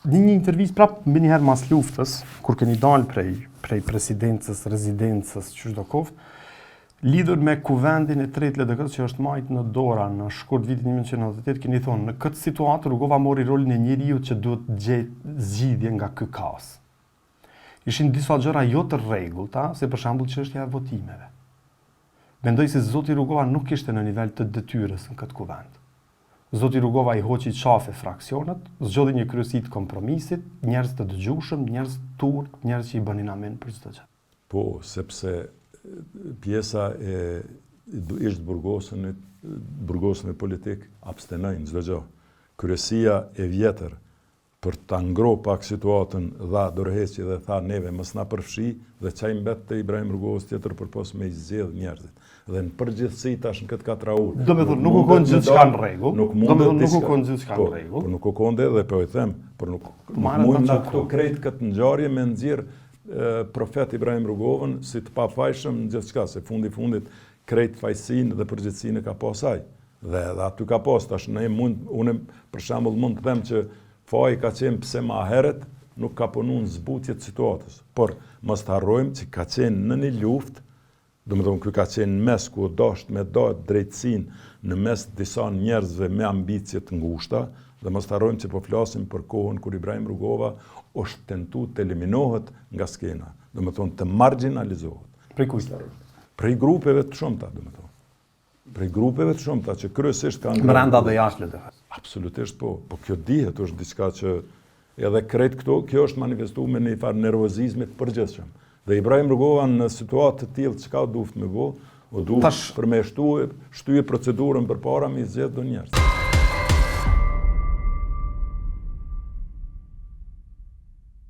një intervistë prapë mbi një herë mas luftës, kur keni dalë prej presidencës, rezidencës, çdo koftë, lidhur me kuvendin e tretë LDK-s që është majtë në dora në shkurt vitin 1998, keni thonë, në këtë situatë Rugova mori rolin e njeriu që duhet gjetë zgjidhje nga ky kaos. Ishin disa gjëra jo të rregullta, se për shembull çështja e votimeve. Mendoj se zoti Rugova nuk ishte në nivel të detyrës në këtë kuvend. Zoti Rugova i hoqi qafe fraksionet, zgjodhi një kryesi të kompromisit, njerëz të dëgjueshëm, njerëz të turp, njerëz që i bënin amen për çdo gjë. Po, sepse pjesa ishtë burgosën e politik abstenojnë çdo gjë. Kryesia e vjetër për ta ngro pak situatën dha dorëheqje dhe tha neve mos na përfshi dhe çaj mbet te Ibrahim Rrugovës tjetër përpos me i zgjedh njerëzit. Dhe në përgjithësi tash në këtë 4 orë. Do me thonë nuk u kon gjithçka në rregull. Nuk u kon gjithçka në rregull. Po nuk u konde dhe po i them, por nuk mund na këto krejt këtë ngjarje me nxjerr profet Ibrahim Rrugovën si të pafajshëm në gjithçka, se fundit krejt fajsinë dhe përgjithësinë ka pas ai. Dhe aty ka pas tash unë për shembull mund të them që faji ka qenë pse më herët nuk ka punuar në zbutje të situatës. Por mos të harrojmë që ka qenë në një luftë, domethënë ky ka qenë mes ku dashur me drejtësinë në mes disa njerëzve me ambicie të ngushta, dhe mos të harrojmë që po flasim për kohën kur Ibrahim Rrugova është tentuar të eliminohet nga skena, domethënë të marginalizohet. Prej kujt? Prej grupeve të shumta, domethënë. Prej grupeve të shumta që kryesisht kanë brenda dhe jashtë LDK. Absolutisht po. Po kjo dihet është diçka që edhe krejt këto, kjo është manifestuar me një farë nervozizmi të përgjithshëm. Dhe Ibrahim Rrugova në situatë të tillë çka duhet me bë, o duhet për me shtyje procedurën përpara me zgjedh do njerëz.